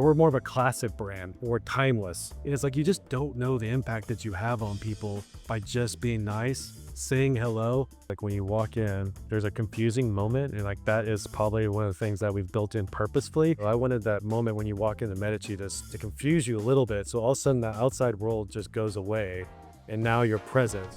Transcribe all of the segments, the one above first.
we're more of a classic brand. We're timeless. And it's like, you just don't know the impact that you have on people by just being nice, saying hello. Like when you walk in, there's a confusing moment, and like that is probably one of the things that we've built in purposefully. I wanted that moment when you walk into Medici to confuse you a little bit, so all of a sudden the outside world just goes away, and now you're present.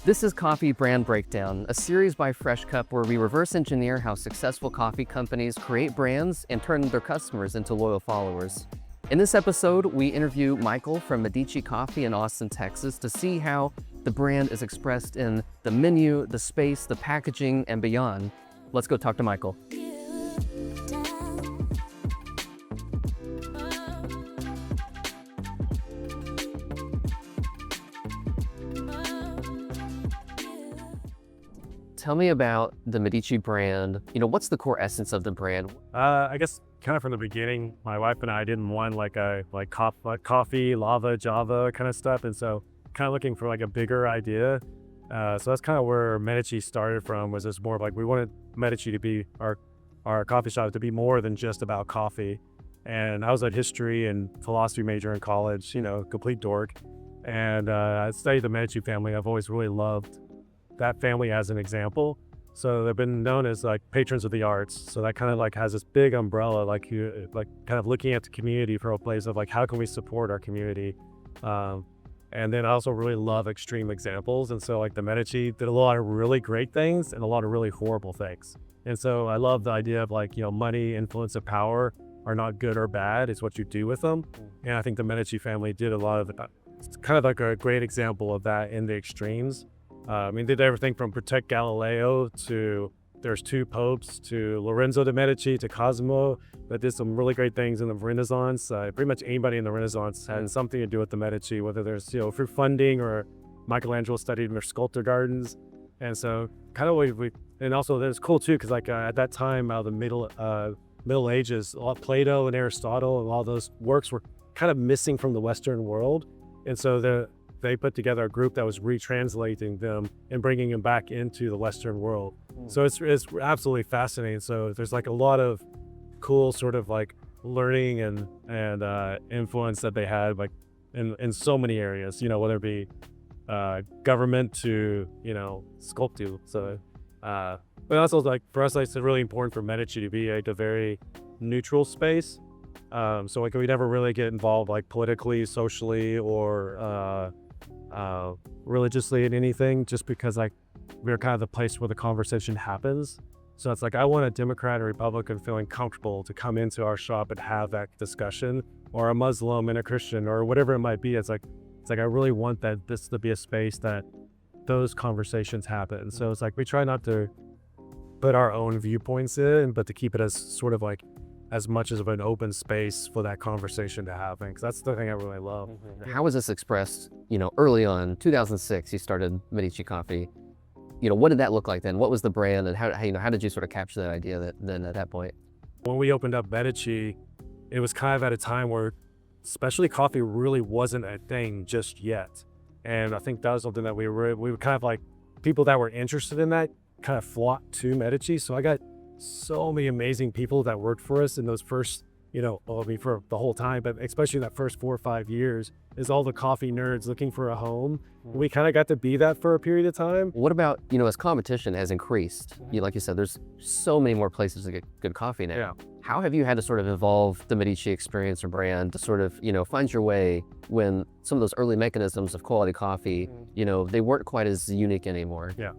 This is Coffee Brand Breakdown, a series by Fresh Cup where we reverse engineer how successful coffee companies create brands and turn their customers into loyal followers. In this episode, we interview Michael from Medici Coffee in Austin, Texas, to see how the brand is expressed in the menu, the space, the packaging, and beyond. Let's go talk to Michael. Tell me about the Medici brand. What's the core essence of the brand? I guess kind of from the beginning, my wife and I didn't want like coffee, lava, Java kind of stuff, and so kind of looking for like a bigger idea. So that's kind of where Medici started from. Was just more of like, we wanted Medici to be our coffee shop to be more than just about coffee. And I was a history and philosophy major in college, complete dork. And I studied the Medici family. I've always really loved that family as an example. So they've been known as like patrons of the arts. So that kind of like has this big umbrella, like kind of looking at the community from a place of like, how can we support our community? And then I also really love extreme examples. And so like the Medici did a lot of really great things and a lot of really horrible things. And so I love the idea of like, money, influence, and power are not good or bad. It's what you do with them. And I think the Medici family did a lot of that. It's kind of like a great example of that in the extremes. They did everything from protect Galileo to there's two popes to Lorenzo de' Medici to Cosimo that did some really great things in the Renaissance. Pretty much anybody in the Renaissance had something to do with the Medici, whether there's through funding or Michelangelo studied in their sculptor gardens. And so kind of and also it's cool too because like at that time, the Middle Ages, Plato and Aristotle and all those works were kind of missing from the Western world, and so they put together a group that was retranslating them and bringing them back into the Western world. So it's absolutely fascinating. So there's like a lot of cool sort of like learning and influence that they had like in so many areas, whether it be government to, sculpture. So, but also like for us, like, it's really important for Medici to be like a very neutral space. So like we never really get involved like politically, socially, or religiously in anything, just because like we're kind of the place where the conversation happens. So it's like I want a Democrat or Republican feeling comfortable to come into our shop and have that discussion, or a Muslim and a Christian or whatever it might be. It's like I really want this to be a space that those conversations happen. So it's like we try not to put our own viewpoints in, but to keep it as sort of like as much as of an open space for that conversation to happen, because that's the thing I really love. How was this expressed, early on, 2006, you started Medici Coffee. What did that look like then? What was the brand, and how did you sort of capture that idea then at that point? When we opened up Medici, it was kind of at a time where specialty coffee really wasn't a thing just yet. And I think that was something that we were kind of like, people that were interested in that kind of flocked to Medici. So I got so many amazing people that worked for us in those first, for the whole time, but especially that first 4 or 5 years, is all the coffee nerds looking for a home. We kind of got to be that for a period of time. What about, as competition has increased, like you said, there's so many more places to get good coffee now. Yeah. How have you had to sort of evolve the Medici experience or brand to sort of, find your way when some of those early mechanisms of quality coffee, they weren't quite as unique anymore? Yeah.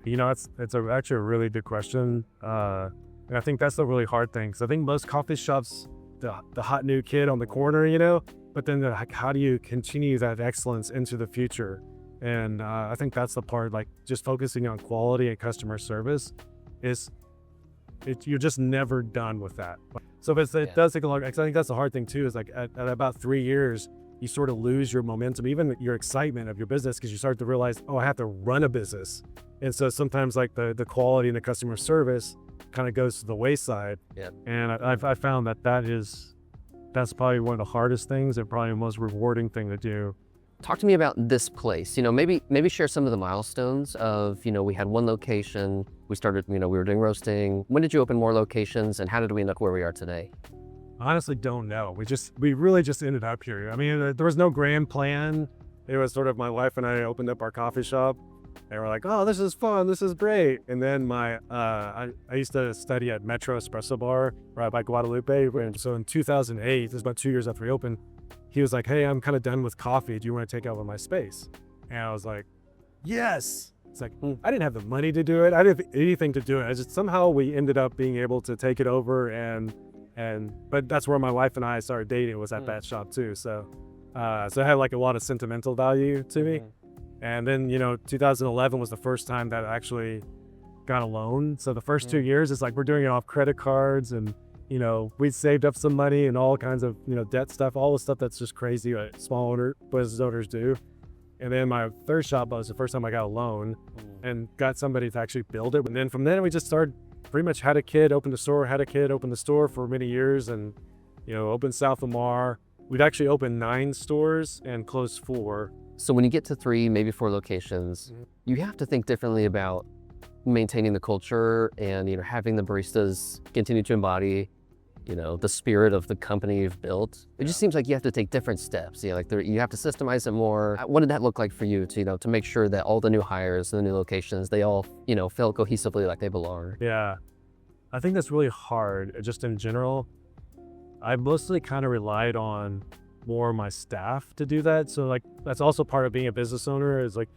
It's actually a really good question. And I think that's the really hard thing. Because I think most coffee shops, the hot new kid on the corner, but then how do you continue that excellence into the future? And I think that's the part, like just focusing on quality and customer service you're just never done with that. So it does take a long, I think that's the hard thing too, is like at about 3 years, you sort of lose your momentum, even your excitement of your business, because you start to realize, I have to run a business. And so sometimes like the quality and the customer service kind of goes to the wayside. Yeah. And I found that's probably one of the hardest things and probably the most rewarding thing to do. Talk to me about this place. Maybe share some of the milestones of, we had one location, we started, we were doing roasting. When did you open more locations, and how did we end up where we are today? honestly don't know. We really just ended up here. I mean, there was no grand plan. It was sort of my wife and I opened up our coffee shop. And we're like, oh, this is fun. This is great. And then I used to study at Metro Espresso Bar right by Guadalupe. And so in 2008, this is about 2 years after we opened, he was like, hey, I'm kind of done with coffee. Do you want to take over my space? And I was like, yes. It's like, I didn't have the money to do it. I didn't have anything to do it. I just somehow we ended up being able to take it over. But that's where my wife and I started dating, was at that shop too. So it had like a lot of sentimental value to me. And then, 2011 was the first time that I actually got a loan. So the first 2 years, it's like we're doing it off credit cards, and, we saved up some money and all kinds of, debt stuff, all the stuff that's just crazy what small business owners do. And then my third shop was the first time I got a loan and got somebody to actually build it. And then from then we just started, pretty much had a kid, opened a store, had a kid, opened the store for many years, and, opened South Lamar. We'd actually opened 9 stores and closed 4. So when you get to 3, maybe 4 locations, you have to think differently about maintaining the culture and, having the baristas continue to embody, the spirit of the company you've built. It just seems like you have to take different steps. You have to systemize it more. What did that look like for you to make sure that all the new hires, the new locations, they all, feel cohesively like they belong? Yeah, I think that's really hard. Just in general, I mostly kind of relied on more my staff to do that. So like, that's also part of being a business owner, is like,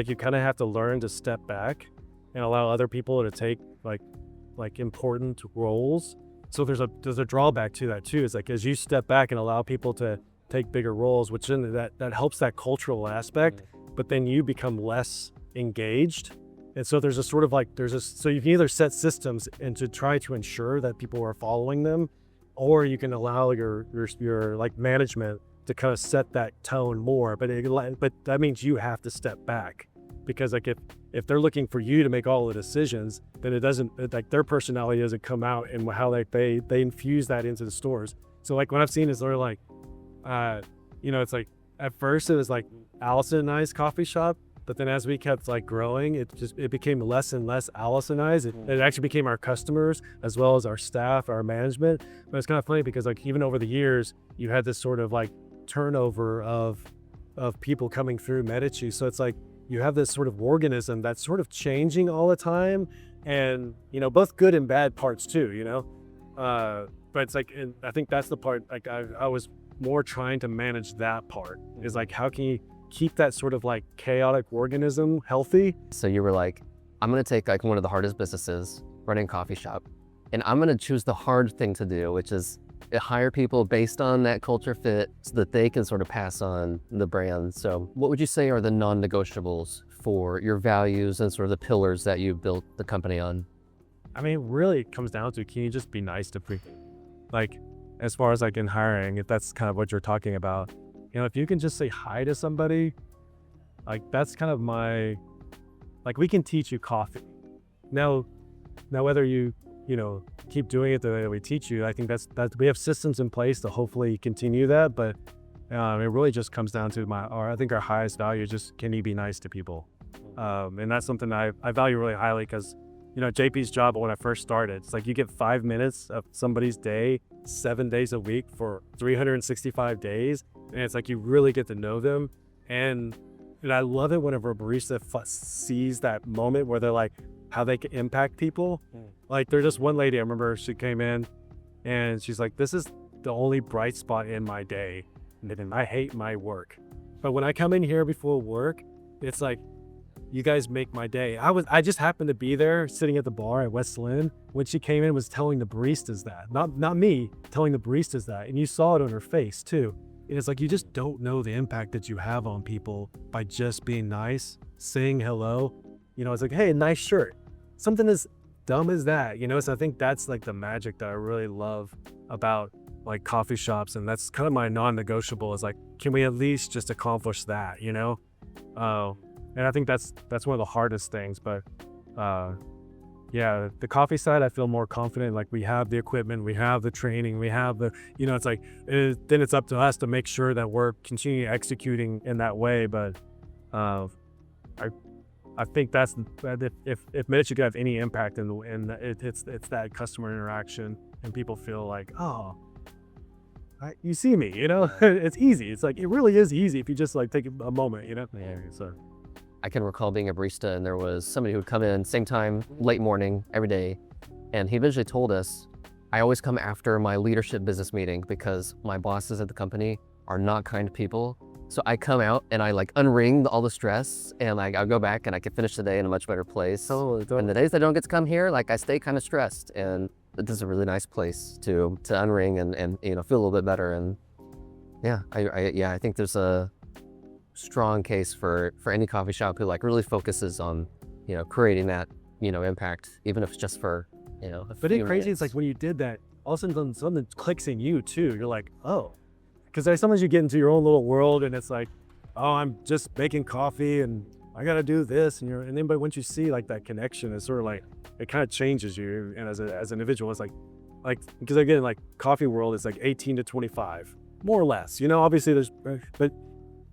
you kind of have to learn to step back and allow other people to take like important roles. So there's a drawback to that too. It's like, as you step back and allow people to take bigger roles, which then that helps that cultural aspect, but then you become less engaged. And so there's a sort of like, so you can either set systems and to try to ensure that people are following them, or you can allow your like management to kind of set that tone more. But that means you have to step back, because like if they're looking for you to make all the decisions, then it doesn't, like their personality doesn't come out in how they infuse that into the stores. So like what I've seen is they're like, it's like at first it was like Allison and I's coffee shop. But then as we kept like growing, it became less and less Allisonized. It actually became our customers as well as our staff, our management. But it's kind of funny because like even over the years, you had this sort of like turnover of people coming through Medici. So it's like you have this sort of organism that's sort of changing all the time, and both good and bad parts too. But it's like, and I think that's the part. Like I was more trying to manage that part. Is like, how can you keep that sort of like chaotic organism healthy? So you were like, I'm gonna take like one of the hardest businesses, running a coffee shop, and I'm gonna choose the hard thing to do, which is hire people based on that culture fit so that they can sort of pass on the brand. So what would you say are the non-negotiables for your values and sort of the pillars that you built the company on? I mean, really it comes down to, can you just be nice to people? Like, as far as like in hiring, if that's kind of what you're talking about, if you can just say hi to somebody, like that's kind of like we can teach you coffee. Now whether you keep doing it the way we teach you, I think that we have systems in place to hopefully continue that. But it really just comes down to I think our highest value is just, can you be nice to people? And that's something I value really highly, because JP's job when I first started, it's like you get 5 minutes of somebody's day, 7 days a week for 365 days. And it's like, you really get to know them. And I love it whenever a barista sees that moment where they're like, how they can impact people. Like there's just one lady, I remember she came in and she's like, this is the only bright spot in my day. And I hate my work. But when I come in here before work, it's like, you guys make my day. I just happened to be there sitting at the bar at West Lynn when she came in, was telling the baristas that, not me, telling the baristas that. And you saw it on her face too. And it's like, you just don't know the impact that you have on people by just being nice, saying hello. It's like, hey, nice shirt. Something as dumb as that, So I think that's like the magic that I really love about like coffee shops. And that's kind of my non-negotiable, is like, can we at least just accomplish that, And I think that's one of the hardest things. But yeah, the coffee side, I feel more confident. Like we have the equipment, we have the training, we have the, it's like, then it's up to us to make sure that we're continuing executing in that way. But I think that's, if Medici could have any impact it's that customer interaction, and people feel like, oh, you see me, you know, it's easy. It's like, it really is easy if you just like take a moment, you know? Yeah. So I can recall being a barista and there was somebody who would come in same time, late morning, every day. And he eventually told us, I always come after my leadership business meeting because my bosses at the company are not kind people. So I come out and I like unring all the stress and I'll go back and I can finish the day in a much better place. And the days I don't get to come here, like I stay kind of stressed, and this is a really nice place to unring and you know, feel a little bit better. And yeah, I think there's a strong case for any coffee shop who like really focuses on, you know, creating that, you know, impact, even if it's just for, you know, but it's crazy. It's like when you did that, all of a sudden something clicks in you too. You're like, oh, because there's sometimes you get into your own little world and it's like, oh, I'm just making coffee and I got to do this. And then, but once you see like that connection, it's sort of like, it kind of changes you. And as an individual, it's like, because again, like coffee world is like 18 to 25, more or less, you know, obviously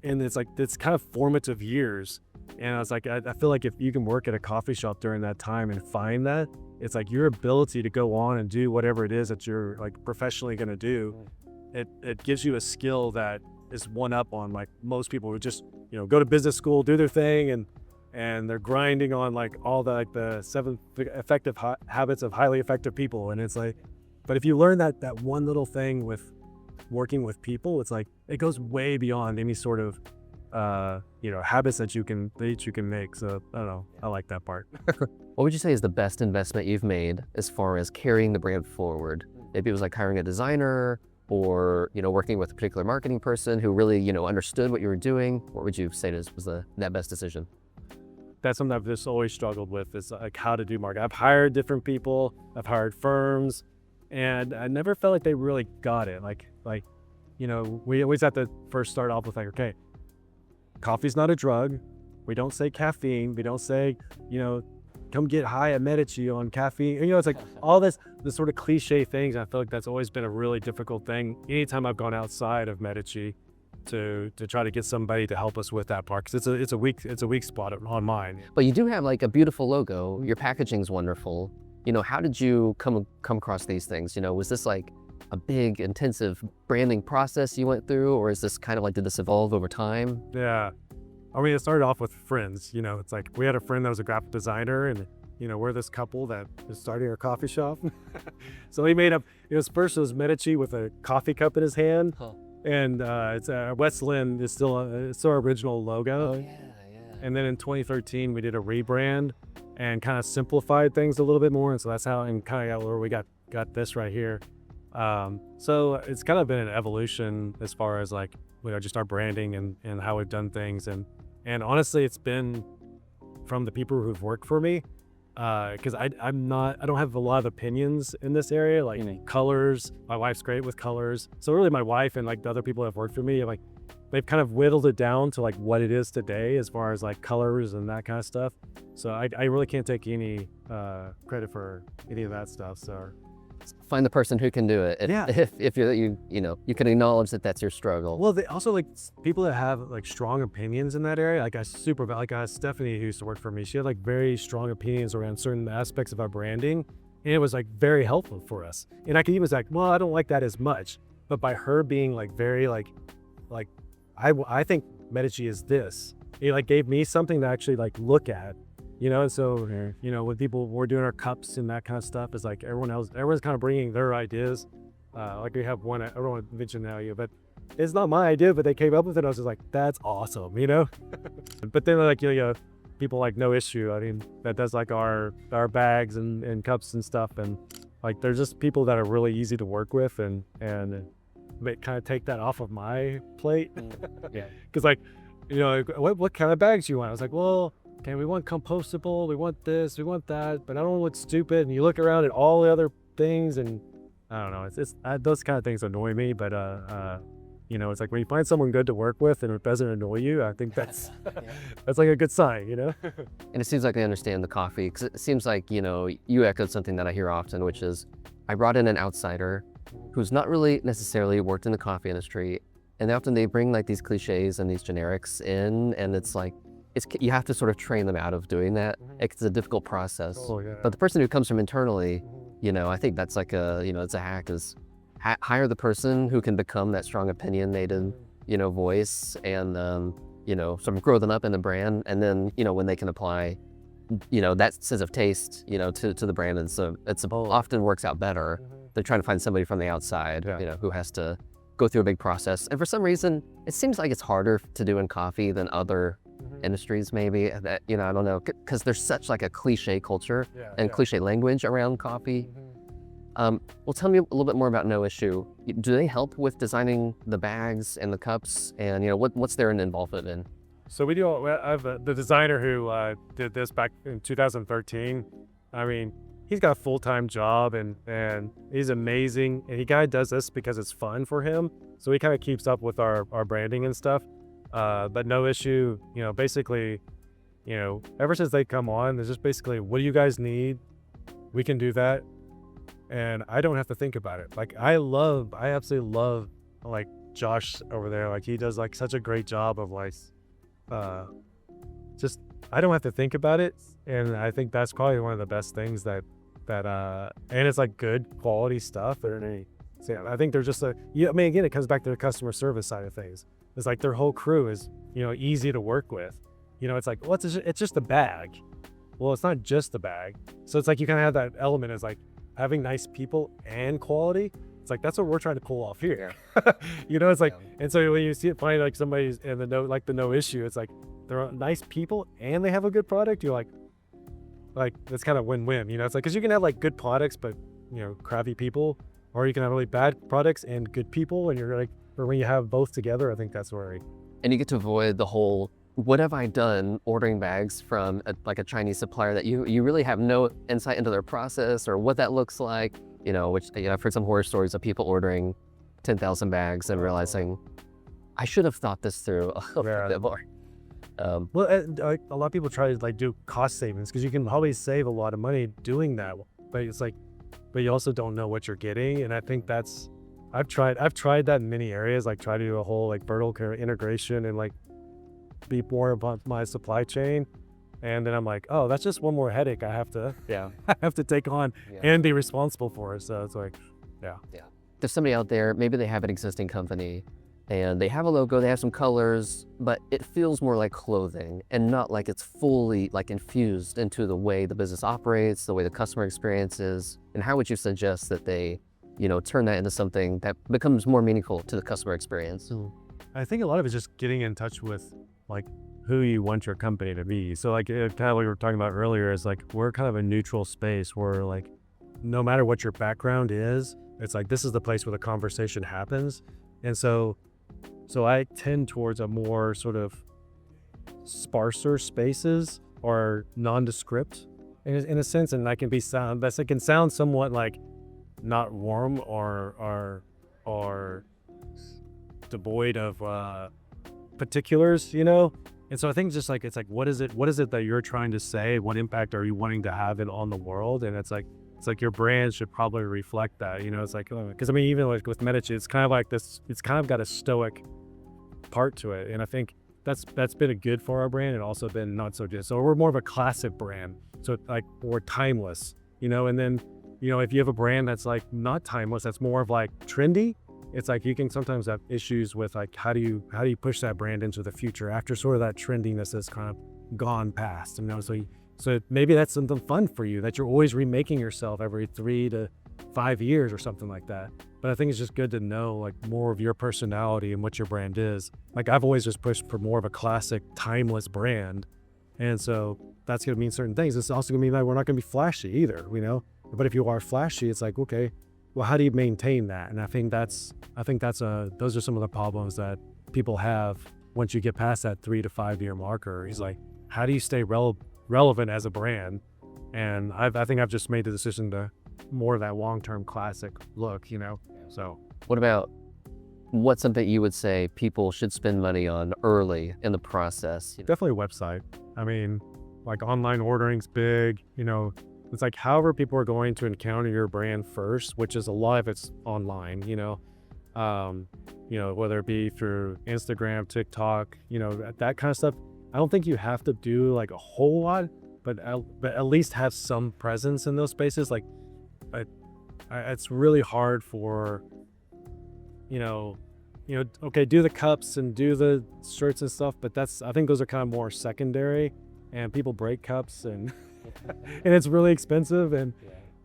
and it's like, it's kind of formative years. And I was like, I feel like if you can work at a coffee shop during that time and find that, it's like your ability to go on and do whatever it is that you're like professionally going to do. It gives you a skill that is one up on like most people who just, you know, go to business school, do their thing, and they're grinding on like all the like the 7 effective habits of highly effective people. And it's like, but if you learn that one little thing with working with people, it's like it goes way beyond any sort of you know, habits that you can make. So I don't know, I like that part. What would you say is the best investment you've made as far as carrying the brand forward? Maybe it was like hiring a designer, or, you know, working with a particular marketing person who really, you know, understood what you were doing. What would you say was that best decision? That's something I've just always struggled with, is like how to do marketing. I've hired different people, I've hired firms, and I never felt like they really got it. Like, you know, we always have to first start off with like, okay, coffee's not a drug. We don't say caffeine. We don't say, you know, come get high at Medici on caffeine. You know, it's like all this sort of cliche things. I feel like that's always been a really difficult thing. Anytime I've gone outside of Medici to try to get somebody to help us with that part, because it's a weak spot on mine. But you do have like a beautiful logo. Your packaging's wonderful. You know, how did you come across these things? You know, was this like a big, intensive branding process you went through, or is this kind of like, did this evolve over time? Yeah. I mean, it started off with friends. You know, it's like we had a friend that was a graphic designer, and, you know, we're this couple that is starting a coffee shop. So he made up, it was Medici with a coffee cup in his hand. Huh. And it's West Lynn is still our original logo. Oh, yeah. And then in 2013, we did a rebrand and kind of simplified things a little bit more. And so that's how, and kind of where we got this right here. So it's kind of been an evolution as far as like, you know, just our branding and how we've done things. And honestly, it's been from the people who've worked for me, because I don't have a lot of opinions in this area, like colors. My wife's great with colors. So really my wife and like the other people that have worked for me, like they've kind of whittled it down to like what it is today as far as like colors and that kind of stuff. So I really can't take any credit for any of that stuff. So Find the person who can do it. If you can acknowledge that that's your struggle. Well, they also like people that have like strong opinions in that area. Like Stephanie, who used to work for me, she had like very strong opinions around certain aspects of our branding, and it was like very helpful for us. And I could even say like, well, I don't like that as much, but by her being like very like I think Medici is this. It like gave me something to actually like look at. You know, and so, you know, when we're doing our cups and that kind of stuff, it's like everyone's kind of bringing their ideas. Like we have one, I don't want to mention now, but it's not my idea, but they came up with it. I was just like, that's awesome, you know? But then like, you know, people like No Issue, I mean, that does like our bags and cups and stuff. And like, they're just people that are really easy to work with and kind of take that off of my plate. Yeah. Cause like, you know, what kind of bags do you want? I was like, well, okay, we want compostable, we want this, we want that, but I don't want to look stupid. And you look around at all the other things, and I don't know, it's those kind of things annoy me. But you know, it's like when you find someone good to work with and it doesn't annoy you, I think that's that's like a good sign, you know. And it seems like they understand the coffee, because it seems like, you know, you echoed something that I hear often, which is I brought in an outsider who's not really necessarily worked in the coffee industry, and often they bring like these cliches and these generics in, and it's like, you have to sort of train them out of doing that. It's a difficult process. Oh, yeah. But the person who comes from internally, you know, I think that's like it's a hack, is hire the person who can become that strong opinionated, voice, and sort of grow them up in the brand, and then when they can apply that sense of taste to the brand, and so it's often works out better. They're trying to find somebody from the outside, who has to go through a big process, and for some reason it seems like it's harder to do in coffee than other industries, maybe, that I don't know, because there's such like a cliche culture and cliche language around coffee. Well, tell me a little bit more about No Issue. Do they help with designing the bags and the cups, and what's their involvement in? So we do. I have the designer who did this back in 2013. I mean, he's got a full-time job, and he's amazing. And he kind of does this because it's fun for him. So he kind of keeps up with our branding and stuff. But No Issue, basically, ever since they come on, it's just basically, what do you guys need? We can do that. And I don't have to think about it. Like, I absolutely love, like, Josh over there. Like, he does like such a great job of like, just, I don't have to think about it. And I think that's probably one of the best things and it's like good quality stuff. So I think they're just again, it comes back to the customer service side of things. It's like their whole crew is, easy to work with. It's like, it's just a bag. Well, it's not just a bag. So it's like, you kind of have that element as like having nice people and quality. It's like, that's what we're trying to pull off here. It's like, and so when you see it, find like somebody's in the No Issue, it's like, they're nice people and they have a good product. You're like that's kind of win-win, it's like, because you can have like good products, but crappy people, or you can have really bad products and good people, and you're like, or when you have both together, I think that's where and you get to avoid the whole, what have I done ordering bags from a Chinese supplier that you really have no insight into their process or what that looks like, which I've heard some horror stories of people ordering 10,000 bags and realizing, I should have thought this through a little bit more. Well, a lot of people try to like do cost savings, because you can always save a lot of money doing that, but it's like, but you also don't know what you're getting. And I think I've tried that in many areas, like try to do a whole like vertical integration and like be more about my supply chain, and then I'm like, oh, that's just one more headache I have to I have to take on and be responsible for. So it's like, there's somebody out there, maybe they have an existing company and they have a logo, they have some colors, but it feels more like clothing and not like it's fully like infused into the way the business operates, the way the customer experience is. And how would you suggest that they turn that into something that becomes more meaningful to the customer experience? I think a lot of it's just getting in touch with like who you want your company to be. So like kind of what we were talking about earlier is like, we're kind of a neutral space where like, no matter what your background is, it's like, this is the place where the conversation happens. And so I tend towards a more sort of sparser spaces or nondescript in a sense. And that can it can sound somewhat like not warm or devoid of particulars, And so I think just like, it's like, what is it that you're trying to say? What impact are you wanting to have on the world? And it's like your brand should probably reflect that, It's like, because I mean, even like with Medici, it's kind of like this, it's kind of got a stoic part to it. And I think that's been a good for our brand, and also been not so good. So we're more of a classic brand. So like, we're timeless, and then, if you have a brand that's like not timeless, that's more of like trendy, it's like you can sometimes have issues with like, how do you push that brand into the future after sort of that trendiness has kind of gone past, so maybe that's something fun for you, that you're always remaking yourself every 3 to 5 years or something like that. But I think it's just good to know like more of your personality and what your brand is. Like, I've always just pushed for more of a classic, timeless brand, and so that's going to mean certain things. It's also going to mean that we're not going to be flashy either, But if you are flashy, it's like, okay, well, how do you maintain that? And I think those are some of the problems that people have once you get past that 3 to 5 year marker. He's like, how do you stay relevant as a brand? And I think I've just made the decision to more of that long-term classic look, So what's something you would say people should spend money on early in the process? Definitely a website. I mean, like, online ordering's big, It's like, however people are going to encounter your brand first, which is a lot of it's online, whether it be through Instagram, TikTok, that kind of stuff. I don't think you have to do like a whole lot, but at least have some presence in those spaces. Like, it's really hard for okay, do the cups and do the shirts and stuff, but I think those are kind of more secondary, and people break cups and and it's really expensive. And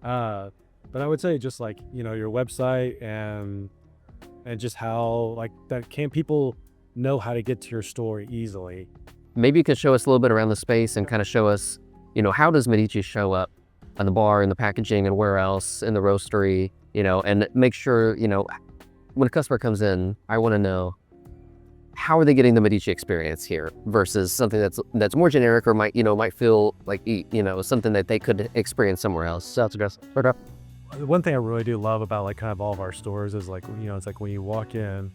but I would say just like, your website and just how like that, can people know how to get to your store easily? Maybe you could show us a little bit around the space and kind of show us, how does Medici show up on the bar, in the packaging, and where else, in the roastery, and make sure, when a customer comes in, I want to know, how are they getting the Medici experience here versus something that's more generic or might feel like, something that they could experience somewhere else. So that's aggressive. One thing I really do love about like kind of all of our stores is like, it's like when you walk in,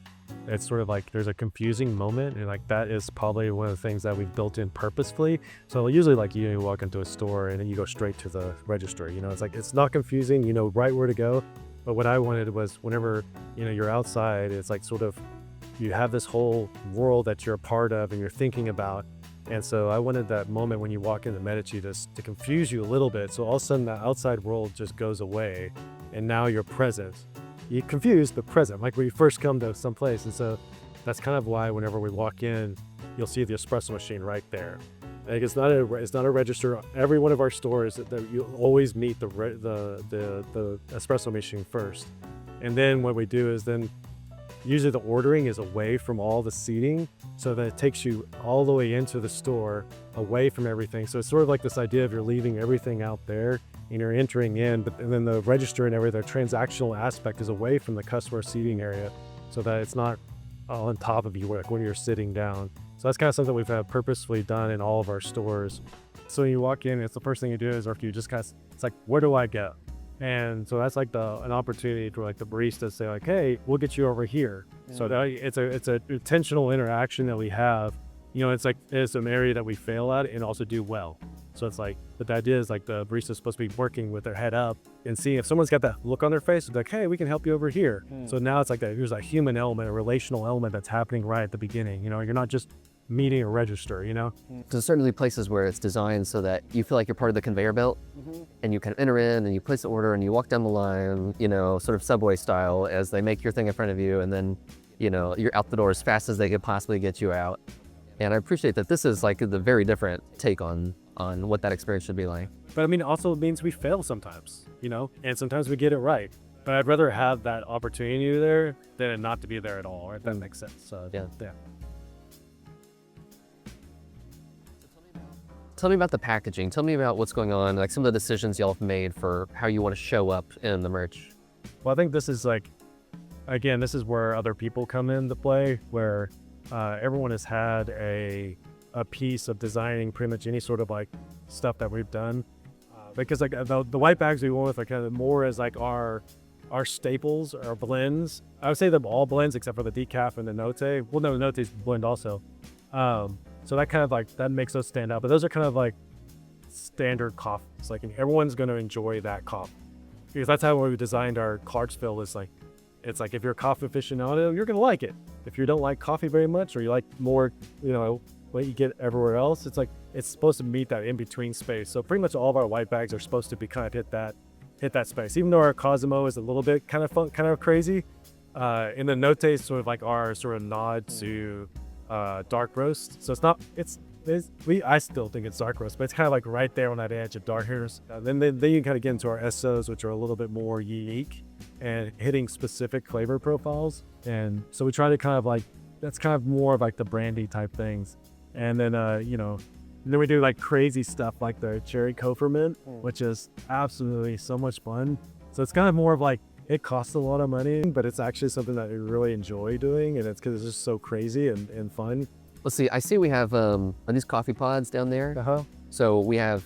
it's sort of like there's a confusing moment, and like that is probably one of the things that we've built in purposefully. So usually like you walk into a store and then you go straight to the register, it's like it's not confusing, right where to go. But what I wanted was whenever you're outside, it's like sort of you have this whole world that you're a part of and you're thinking about. And so I wanted that moment when you walk into Medici to confuse you a little bit. So all of a sudden the outside world just goes away and now you're present. You're confused, but present, like when you first come to some place. And so that's kind of why whenever we walk in, you'll see the espresso machine right there. Like it's not a register. Every one of our stores that you always meet the espresso machine first. And then what we do is then usually the ordering is away from all the seating, so that it takes you all the way into the store, away from everything. So it's sort of like this idea of you're leaving everything out there and you're entering in, and then the register and everything, the transactional aspect is away from the customer seating area, so that it's not all on top of you like when you're sitting down. So that's kind of something we've purposefully done in all of our stores. So when you walk in, it's the first thing you do is, or if you just kind of, it's like, where do I go? And so that's like an opportunity for like the barista to say like, hey, we'll get you over here. Yeah. So it's a intentional interaction that we have. It's like it's an area that we fail at and also do well. So it's like, but the idea is like the barista is supposed to be working with their head up and seeing if someone's got that look on their face, it's like, hey, we can help you over here. So now it's like there's a human element, a relational element that's happening right at the beginning. You're not just meeting a register, There's certainly places where it's designed so that you feel like you're part of the conveyor belt, and you kind of enter in and you place the order and you walk down the line, sort of subway style as they make your thing in front of you, and then, you're out the door as fast as they could possibly get you out. And I appreciate that this is like the very different take on what that experience should be like. But I mean, also it means we fail sometimes, and sometimes we get it right. But I'd rather have that opportunity there than it not to be there at all, if that makes sense. So yeah. Tell me about the packaging. Tell me about what's going on, like some of the decisions y'all have made for how you want to show up in the merch. Well, I think this is like, again, this is where other people come into play, where everyone has had a piece of designing pretty much any sort of like stuff that we've done. Because like the white bags we went with are kind of more as like our staples, our blends. I would say they're all blends except for the decaf and the note. Well, no, the note's blend also. So that kind of like, that makes us stand out. But those are kind of like standard coffees. Like everyone's going to enjoy that coffee. Because that's how we designed our Clarksville is like, it's like if you're a coffee aficionado, you're going to like it. If you don't like coffee very much, or you like more, what you get everywhere else, it's like, it's supposed to meet that in-between space. So pretty much all of our white bags are supposed to be kind of hit that space. Even though our Cosmo is a little bit kind of fun, kind of crazy, in the note is sort of like our sort of nod to dark roast. So I still think it's dark roast, but it's kind of like right there on that edge of dark roast. Then you kind of get into our SOs, which are a little bit more unique and hitting specific flavor profiles. And so we try to kind of like, that's kind of more of like the brandy type things. And then, then we do like crazy stuff like the cherry Koferment, which is absolutely so much fun. So it's kind of more of like, it costs a lot of money, but it's actually something that we really enjoy doing, and it's because it's just so crazy and fun. Let's see, I see we have these coffee pods down there. So we have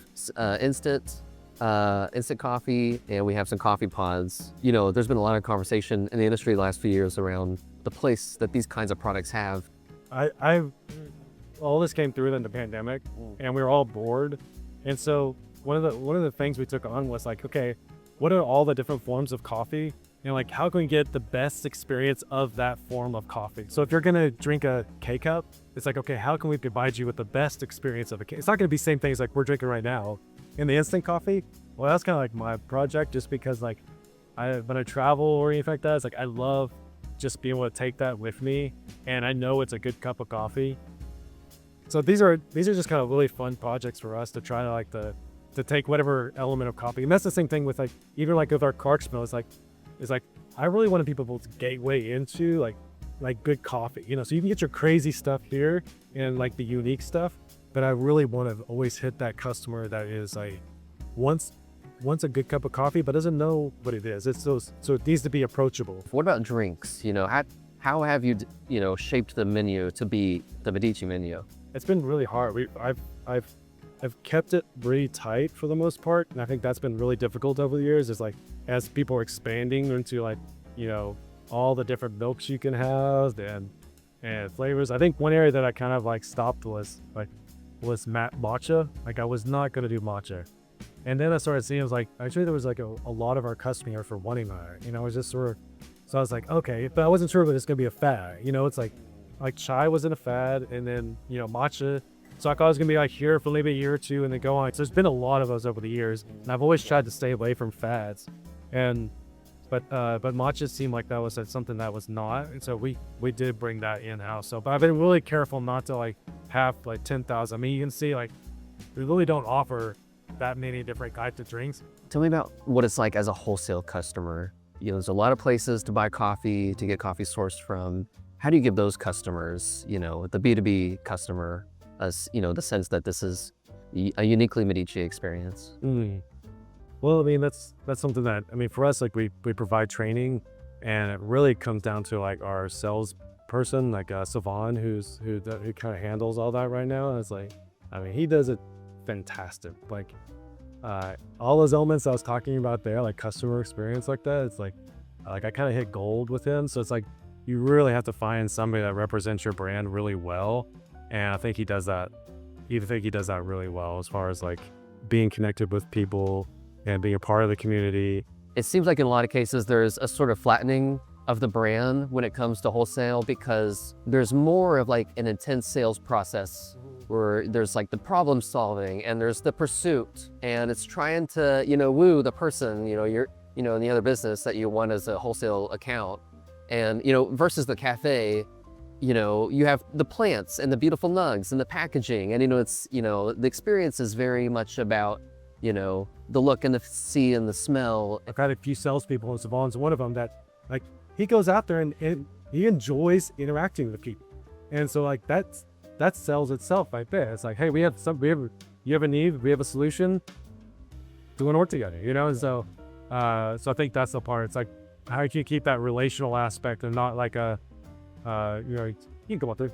instant coffee, and we have some coffee pods. There's been a lot of conversation in the industry the last few years around the place that these kinds of products have. All this came through in the pandemic, and we were all bored. And so one of the things we took on was like, okay, what are all the different forms of coffee? And like, how can we get the best experience of that form of coffee? So if you're gonna drink a K-cup, it's like, okay, how can we provide you with the best experience of a K? It's not gonna be the same things like we're drinking right now. In the instant coffee, well, that's kind of like my project, just because like when I travel or anything like that, it's like I love just being able to take that with me, and I know it's a good cup of coffee. So these are just kind of really fun projects for us to try to like to take whatever element of coffee. And that's the same thing with like even like with our Clark smell. It's like I really wanted people's gateway into like good coffee. You know, so you can get your crazy stuff here and like the unique stuff, but I really want to always hit that customer that is like wants a good cup of coffee but doesn't know what it is. It's those, so it needs to be approachable. What about drinks? You know, how have you, you know, shaped the menu to be the Medici menu? It's been really hard. I've kept it really tight for the most part, and I think that's been really difficult over the years. Is like as people are expanding into like, you know, all the different milks you can have and flavors. I think one area that I kind of like stopped was matcha. Like I was not gonna do matcha, and then I started seeing it was like actually there was like a lot of our customers for wanting that. You know, it was just sort of, so I was like, okay, but I wasn't sure if it was gonna be a fad. You know, it's like chai wasn't a fad, and then, you know, matcha. So I thought it was gonna be like here for maybe a year or two and then go on. So there's been a lot of those over the years, and I've always tried to stay away from fads. But matcha seemed like that was something that was not, and so we did bring that in house. So, but I've been really careful not to like have like 10,000. I mean, you can see like we really don't offer that many different types of drinks. Tell me about what it's like as a wholesale customer. You know, there's a lot of places to buy coffee, to get coffee sourced from. How do you give those customers, you know, the B2B customer, as you know, the sense that this is a uniquely Medici experience? Well, I mean, that's something that, I mean, for us, like we provide training, and it really comes down to like our sales person, like Savan, who kind of handles all that right now. And it's like, I mean, he does it fantastic. Like all those elements I was talking about there, like customer experience like that, it's like I kind of hit gold with him. So it's like, you really have to find somebody that represents your brand really well. And I think he does that. I think he does that really well as far as like being connected with people and being a part of the community. It seems like in a lot of cases, there's a sort of flattening of the brand when it comes to wholesale, because there's more of like an intense sales process where there's like the problem solving and there's the pursuit, and it's trying to, you know, woo the person, you know, in the other business that you want as a wholesale account. And, you know, versus the cafe, you know, you have the plants and the beautiful nugs and the packaging. And, you know, it's, you know, the experience is very much about, you know, the look and the see and the smell. I've had a few salespeople, and Savon's one of them, that like he goes out there and he enjoys interacting with people. And so like that sells itself right there. It's like, hey, you have a need, we have a solution, doing work together, you know? And so I think that's the part. It's like, how can you keep that relational aspect and not like you know, you can go out there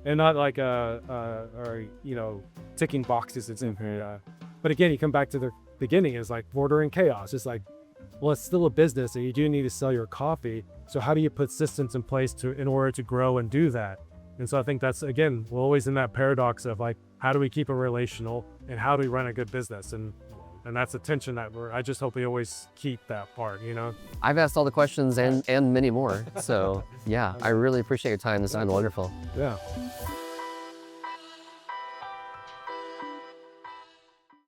and not like or, you know, ticking boxes. It's in here. But again, you come back to the beginning, is like order and chaos. It's like, well, it's still a business and you do need to sell your coffee. So how do you put systems in place in order to grow and do that? And so I think that's, again, we're always in that paradox of like, how do we keep it relational and how do we run a good business? And that's a tension that I just hope we always keep that part, you know? I've asked all the questions and many more. So yeah, I really appreciate your time. This has been wonderful. Yeah.